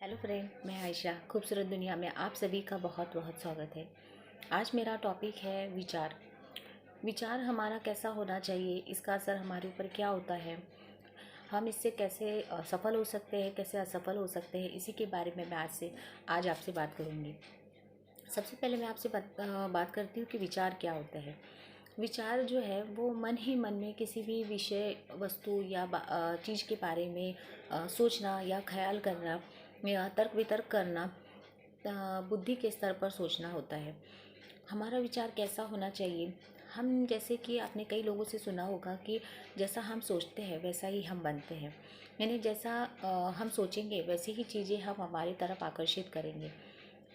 Hello friend, मैं आयशा। खूबसूरत दुनिया में आप सभी का बहुत बहुत स्वागत है। आज मेरा टॉपिक है विचार। विचार हमारा कैसा होना चाहिए, इसका असर हमारे ऊपर क्या होता है, हम इससे कैसे सफल हो सकते हैं, कैसे असफल हो सकते हैं, इसी के बारे में मैं आज आपसे बात करूँगी। सबसे पहले मैं आपसे बात करती हूँ कि विचार क्या होता है। विचार जो है वो मन ही मन में किसी भी विषय, वस्तु या चीज़ के बारे में सोचना या ख्याल करना या तर्क वितर्क करना, बुद्धि के स्तर पर सोचना होता है। हमारा विचार कैसा होना चाहिए, हम जैसे कि आपने कई लोगों से सुना होगा कि जैसा हम सोचते हैं वैसा ही हम बनते हैं। यानी जैसा हम सोचेंगे वैसी ही चीज़ें हम हमारी तरफ आकर्षित करेंगे।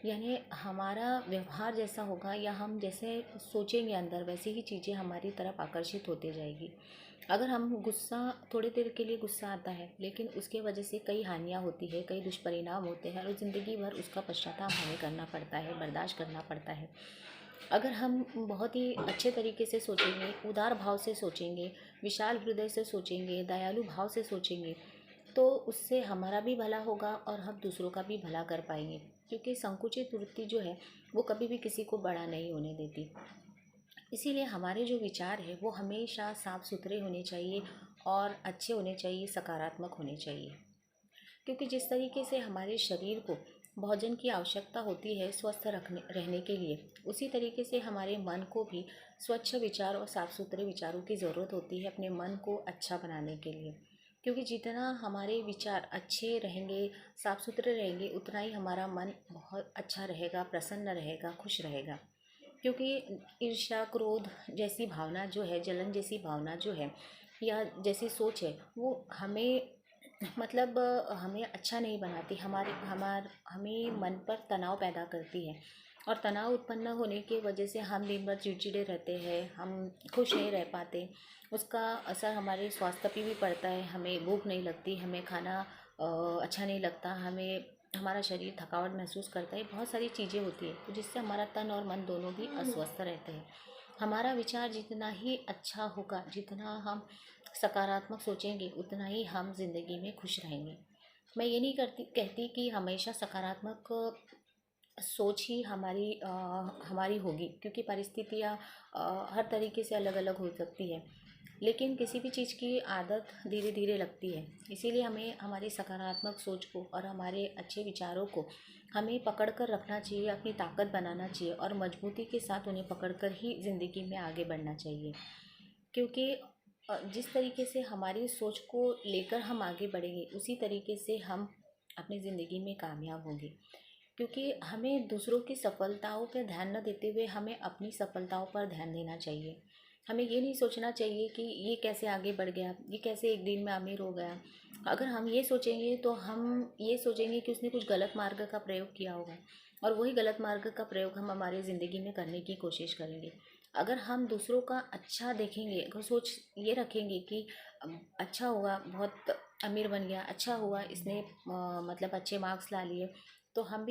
यानी हमारा व्यवहार जैसा होगा या हम जैसे सोचेंगे अंदर, वैसी ही चीज़ें हमारी तरफ आकर्षित होती जाएगी। अगर हम गुस्सा, थोड़ी देर के लिए गुस्सा आता है लेकिन उसके वजह से कई हानियाँ होती है, कई दुष्परिणाम होते हैं और ज़िंदगी भर उसका पश्चाताप हमें करना पड़ता है, बर्दाश्त करना पड़ता है। अगर हम बहुत ही अच्छे तरीके से सोचेंगे, उदार भाव से सोचेंगे, विशाल हृदय से सोचेंगे, दयालु भाव से सोचेंगे, तो उससे हमारा भी भला होगा और हम दूसरों का भी भला कर पाएंगे। क्योंकि संकुचित वृत्ति जो है वो कभी भी किसी को बड़ा नहीं होने देती। इसीलिए हमारे जो विचार है वो हमेशा साफ सुथरे होने चाहिए और अच्छे होने चाहिए, सकारात्मक होने चाहिए। क्योंकि जिस तरीके से हमारे शरीर को भोजन की आवश्यकता होती है स्वस्थ रखने रहने के लिए, उसी तरीके से हमारे मन को भी स्वच्छ विचार और साफ सुथरे विचारों की ज़रूरत होती है अपने मन को अच्छा बनाने के लिए। क्योंकि जितना हमारे विचार अच्छे रहेंगे, साफ सुथरे रहेंगे, उतना ही हमारा मन बहुत अच्छा रहेगा, प्रसन्न रहेगा, खुश रहेगा। क्योंकि ईर्ष्या, क्रोध जैसी भावना जो है, जलन जैसी भावना जो है या जैसी सोच है, वो हमें मतलब हमें अच्छा नहीं बनाती, हमें मन पर तनाव पैदा करती है। और तनाव उत्पन्न होने की वजह से हम दिन भर चिड़चिड़े रहते हैं, हम खुश नहीं रह पाते। उसका असर हमारे स्वास्थ्य पे भी पड़ता है, हमें भूख नहीं लगती, हमें खाना अच्छा नहीं लगता, हमें हमारा शरीर थकावट महसूस करता है। बहुत सारी चीज़ें होती हैं तो जिससे हमारा तन और मन दोनों भी अस्वस्थ रहते हैं। हमारा विचार जितना ही अच्छा होगा, जितना हम सकारात्मक सोचेंगे, उतना ही हम ज़िंदगी में खुश रहेंगे। मैं ये नहीं कहती कि हमेशा सकारात्मक सोच ही हमारी होगी, क्योंकि परिस्थितियाँ हर तरीके से अलग अलग हो सकती है। लेकिन किसी भी चीज़ की आदत धीरे धीरे लगती है। इसीलिए हमें हमारी सकारात्मक सोच को और हमारे अच्छे विचारों को हमें पकड़ कर रखना चाहिए, अपनी ताकत बनाना चाहिए और मजबूती के साथ उन्हें पकड़ कर ही ज़िंदगी में आगे बढ़ना चाहिए। क्योंकि जिस तरीके से हमारी सोच को लेकर हम आगे बढ़ेंगे, उसी तरीके से हम अपनी ज़िंदगी में कामयाब होंगे। क्योंकि हमें दूसरों की सफलताओं पर ध्यान न देते हुए हमें अपनी सफलताओं पर ध्यान देना चाहिए। हमें ये नहीं सोचना चाहिए कि ये कैसे आगे बढ़ गया, ये कैसे एक दिन में अमीर हो गया। अगर हम ये सोचेंगे तो हम ये सोचेंगे कि उसने कुछ गलत मार्ग का प्रयोग किया होगा और वही गलत मार्ग का प्रयोग हम हमारी ज़िंदगी में करने की कोशिश करेंगे। अगर हम दूसरों का अच्छा देखेंगे, अगर सोच ये रखेंगे कि अच्छा हुआ, बहुत अमीर बन गया, अच्छा हुआ इसने मतलब अच्छे मार्क्स ला लिए, तो हम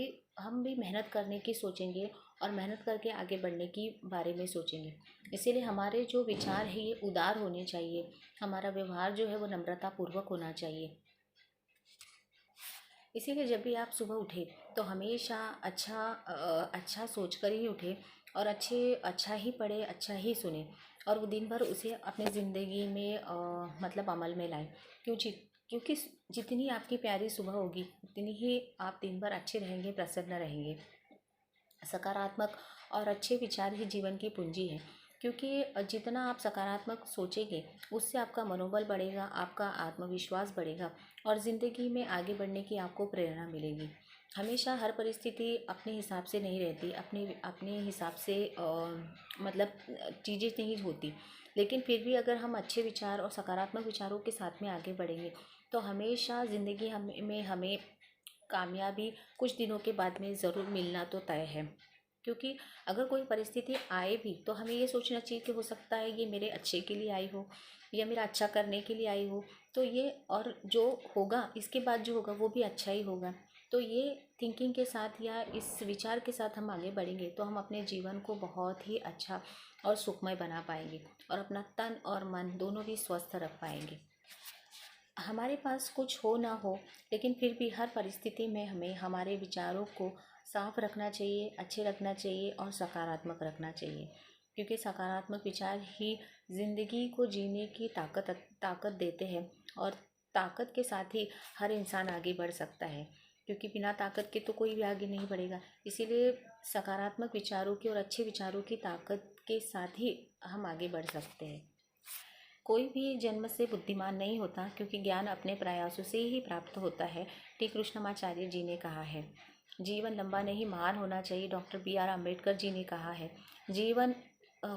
भी मेहनत करने की सोचेंगे और मेहनत करके आगे बढ़ने की बारे में सोचेंगे। इसीलिए हमारे जो विचार है ये उदार होने चाहिए, हमारा व्यवहार जो है वो नम्रतापूर्वक होना चाहिए। इसीलिए जब भी आप सुबह उठे तो हमेशा अच्छा सोच कर ही उठे और अच्छा ही पढ़े, अच्छा ही सुने और वो दिन भर उसे अपने ज़िंदगी में मतलब अमल में लाएं। क्योंकि जितनी आपकी प्यारी सुबह होगी उतनी ही आप दिन भर अच्छे रहेंगे, प्रसन्न रहेंगे। सकारात्मक और अच्छे विचार ही जीवन की पूंजी है। क्योंकि जितना आप सकारात्मक सोचेंगे उससे आपका मनोबल बढ़ेगा, आपका आत्मविश्वास बढ़ेगा और ज़िंदगी में आगे बढ़ने की आपको प्रेरणा मिलेगी। हमेशा हर परिस्थिति अपने हिसाब से नहीं रहती, अपने अपने हिसाब से मतलब चीज़ें नहीं होती। लेकिन फिर भी अगर हम अच्छे विचार और सकारात्मक विचारों के साथ में आगे बढ़ेंगे तो हमेशा ज़िंदगी हमें कामयाबी कुछ दिनों के बाद में ज़रूर मिलना तो तय है। क्योंकि अगर कोई परिस्थिति आए भी तो हमें ये सोचना चाहिए कि हो सकता है ये मेरे अच्छे के लिए आई हो या मेरा अच्छा करने के लिए आई हो, तो ये और जो होगा इसके बाद जो होगा वो भी अच्छा ही होगा। तो ये थिंकिंग के साथ या इस विचार के साथ हम आगे बढ़ेंगे तो हम अपने जीवन को बहुत ही अच्छा और सुखमय बना पाएंगे और अपना तन और मन दोनों भी स्वस्थ रख पाएंगे। हमारे पास कुछ हो ना हो, लेकिन फिर भी हर परिस्थिति में हमें हमारे विचारों को साफ रखना चाहिए, अच्छे रखना चाहिए और सकारात्मक रखना चाहिए, क्योंकि सकारात्मक विचार ही ज़िंदगी को जीने की ताकत देते हैं। और ताकत के साथ ही हर इंसान आगे बढ़ सकता है, क्योंकि बिना ताकत के तो कोई भी आगे नहीं बढ़ेगा। इसीलिए सकारात्मक विचारों की और अच्छे विचारों की ताकत के साथ ही हम आगे बढ़ सकते हैं। कोई भी जन्म से बुद्धिमान नहीं होता, क्योंकि ज्ञान अपने प्रयासों से ही प्राप्त होता है। टी कृष्णमाचार्य जी ने कहा है। जीवन लंबा नहीं महान होना चाहिए, doctor B are Ambedkar ji ने कहा है। जीवन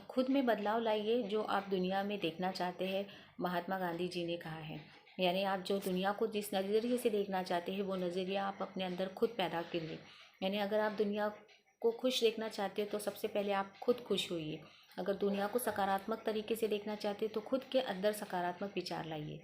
खुद में बदलाव लाइए जो आप दुनिया में देखना चाहते हैं, महात्मा गांधी जी ने कहा है। यानी आप जो दुनिया को जिस नज़रिए से देखना चाहते हैं, वो नज़रिया आप अपने अंदर खुद पैदा करिए। यानी अगर आप दुनिया को खुश देखना चाहते हो तो सबसे पहले आप खुद खुश होइए। अगर दुनिया को सकारात्मक तरीके से देखना चाहते हो तो खुद के अंदर सकारात्मक विचार लाइए।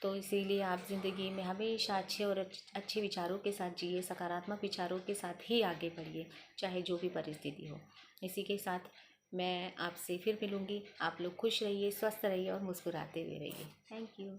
तो इसीलिए आप ज़िंदगी में हमेशा अच्छे और अच्छे विचारों के साथ जिए, सकारात्मक विचारों के साथ ही आगे बढ़िए, चाहे जो भी परिस्थिति हो। इसी के साथ मैं आपसे फिर मिलूँगी। आप लोग खुश रहिए, स्वस्थ रहिए और मुस्कुराते हुए रहिए। Thank you.